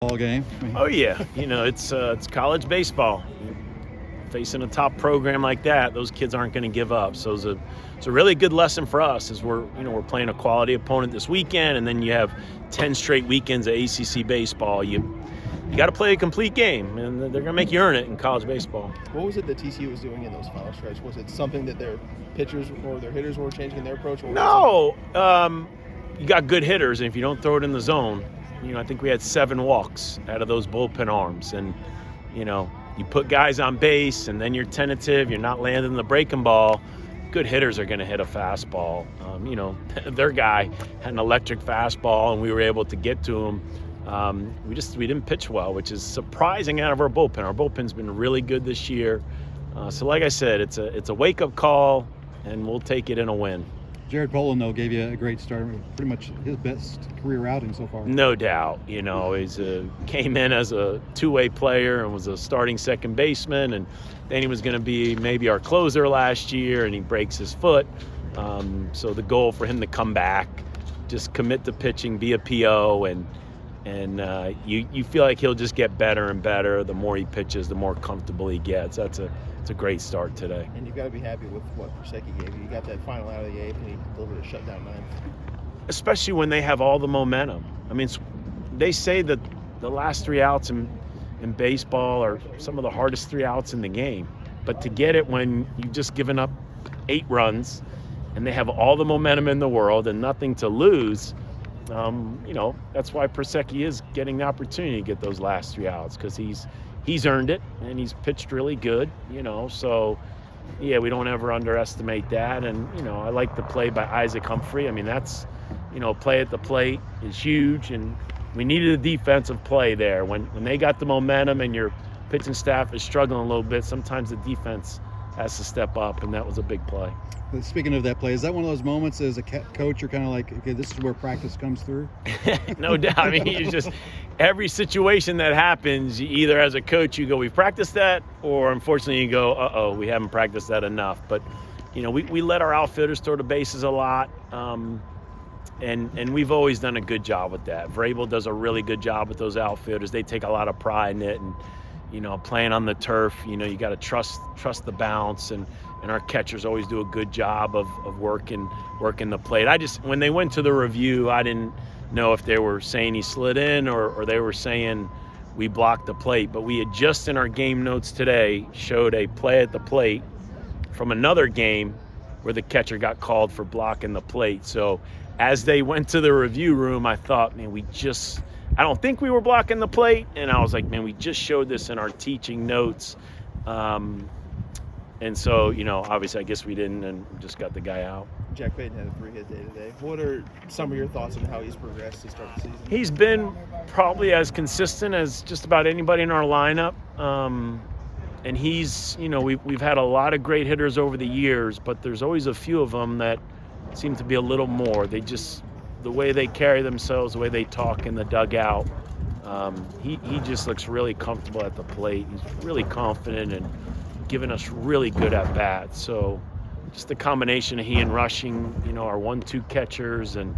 ball game. Oh yeah, it's college baseball. Facing a top program like that, those kids aren't going to give up. So it's a really good lesson for us as we're playing a quality opponent this weekend, and then you have 10 straight weekends of ACC baseball. You got to play a complete game, and they're going to make you earn it in college baseball. What was it that TCU was doing in those final stretch? Was it something that their pitchers or their hitters were changing in their approach? Or No, you got good hitters, and if you don't throw it in the zone, I think we had 7 walks out of those bullpen arms, and you put guys on base, and then you're tentative, you're not landing the breaking ball. Good hitters are going to hit a fastball. Their guy had an electric fastball, and we were able to get to him. We didn't pitch well, which is surprising out of our bullpen. Our bullpen's been really good this year. So like I said, it's a wake-up call, and we'll take it in a win. Jared Poland, though, gave you a great start. Pretty much his best career outing so far. No doubt. He's came in as a two-way player and was a starting second baseman, and then he was going to be maybe our closer last year, and he breaks his foot. So the goal for him to come back, just commit to pitching, be a PO, and you feel like he'll just get better and better. The more he pitches, the more comfortable he gets. It's a great start today. And you've got to be happy with what Prosecki gave you. You got that final out of the 8th, and he delivered a shutdown 9th. Especially when they have all the momentum. I mean, they say that the last 3 outs in baseball are some of the hardest 3 outs in the game. But to get it when you've just given up 8 runs and they have all the momentum in the world and nothing to lose, that's why Prosecki is getting the opportunity to get those last 3 outs, because he's earned it, and he's pitched really good, so yeah, we don't ever underestimate that. And I like the play by Isaac Humphrey. I mean, that's play at the plate is huge, and we needed a defensive play there. When they got the momentum and your pitching staff is struggling a little bit, sometimes the defense has to step up, and that was a big play. Speaking of that play, is that one of those moments as a coach you're kind of like, okay, this is where practice comes through? No doubt. I mean, you just every situation that happens, you either as a coach you go, we've practiced that, or unfortunately you go, we haven't practiced that enough. But we let our outfielders throw the bases a lot, and we've always done a good job with that. Vrabel does a really good job with those outfielders. They take a lot of pride in it, and playing on the turf, you got to trust the bounce, and our catchers always do a good job of working the plate. When they went to the review, I didn't know if they were saying he slid in or they were saying we blocked the plate. But we had just in our game notes today showed a play at the plate from another game where the catcher got called for blocking the plate. So as they went to the review room, I thought, man, I don't think we were blocking the plate. And I was like, man, we just showed this in our teaching notes. And so, obviously I guess we didn't, and just got the guy out. Jack Payton had a 3-hit day today. What are some of your thoughts on how he's progressed to start the season? He's been probably as consistent as just about anybody in our lineup. And he's, we've had a lot of great hitters over the years, but there's always a few of them that seem to be a little more. The way they carry themselves, the way they talk in the dugout, he just looks really comfortable at the plate. He's really confident and giving us really good at-bats. So just the combination of he and Rushing, our 1-2 catchers, and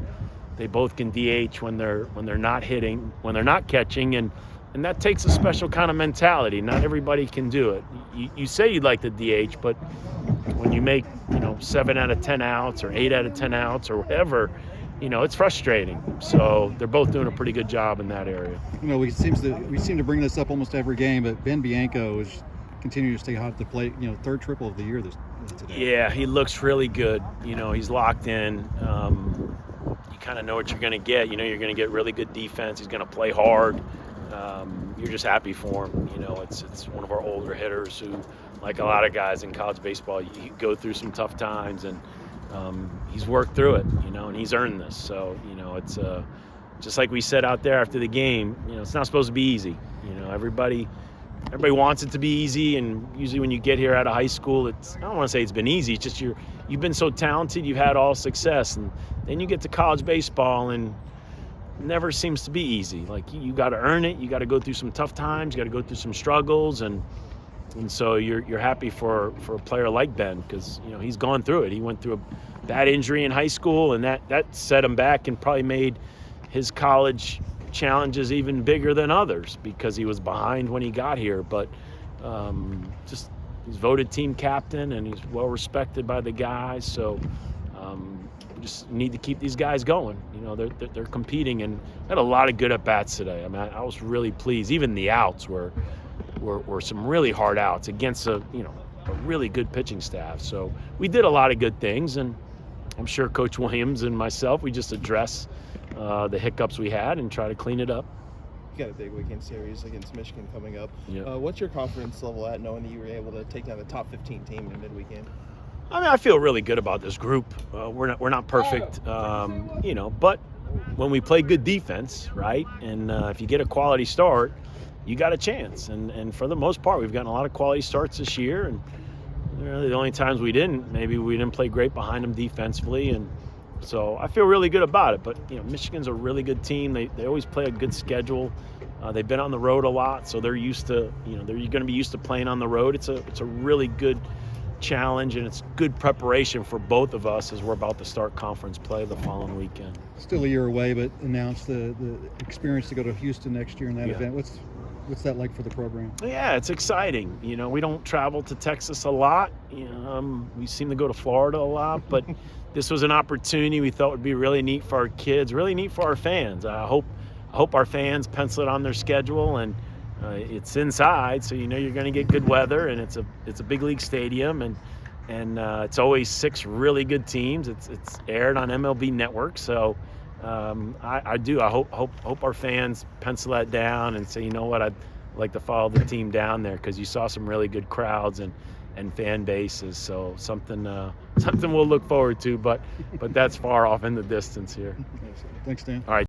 they both can DH when they're not hitting, when they're not catching, and that takes a special kind of mentality. Not everybody can do it. You say you'd like to DH, but when you make 7 out of 10 outs or 8 out of 10 outs or whatever, it's frustrating. So they're both doing a pretty good job in that area. We seem to bring this up almost every game, but Ben Bianco is continuing to stay hot at the plate. 3rd triple of the year today. Yeah, he looks really good. He's locked in. You kind of know what you're going to get. You're going to get really good defense. He's going to play hard. You're just happy for him. It's one of our older hitters who, like a lot of guys in college baseball, you go through some tough times, and he's worked through it, and he's earned this. So, it's just like we said out there after the game, it's not supposed to be easy. Everybody wants it to be easy, and usually when you get here out of high school, I don't want to say it's been easy, it's just you've been so talented, you've had all success, and then you get to college baseball, and it never seems to be easy. Like, you got to earn it, you got to go through some tough times, you got to go through some struggles, and so you're happy for a player like Ben, because he's gone through it. He went through a bad injury in high school, and that set him back and probably made his college challenges even bigger than others because he was behind when he got here. But just he's voted team captain and he's well respected by the guys. So we just need to keep these guys going. You know, they're competing and had a lot of good at bats today. I mean, I was really pleased. Even the outs were some really hard outs against a really good pitching staff. So we did a lot of good things, and I'm sure Coach Williams and myself, we just address the hiccups we had and try to clean it up. You got a big weekend series against Michigan coming up. Yep. What's your confidence level at knowing that you were able to take down the top 15 team in midweek game? I mean, I feel really good about this group. We're not perfect, but when we play good defense, right, and if you get a quality start, you got a chance. And for the most part, we've gotten a lot of quality starts this year. And really the only times we didn't, maybe we didn't play great behind them defensively. And so I feel really good about it. But, Michigan's a really good team. They always play a good schedule. They've been on the road a lot, so they're used to, they're going to be used to playing on the road. It's a really good challenge, and it's good preparation for both of us as we're about to start conference play the following weekend. Still a year away, but announced the experience to go to Houston next year in that event. What's that like for the program? Yeah, it's exciting. We don't travel to Texas a lot. We seem to go to Florida a lot, but this was an opportunity we thought would be really neat for our kids, really neat for our fans. I hope our fans pencil it on their schedule, and it's inside, so you're going to get good weather, and it's a big league stadium, and it's always 6 really good teams. It's aired on MLB Network, so I hope our fans pencil that down and say, you know what, I'd like to follow the team down there because you saw some really good crowds and fan bases. So something we'll look forward to, but that's far off in the distance here. Thanks, Dan. All right.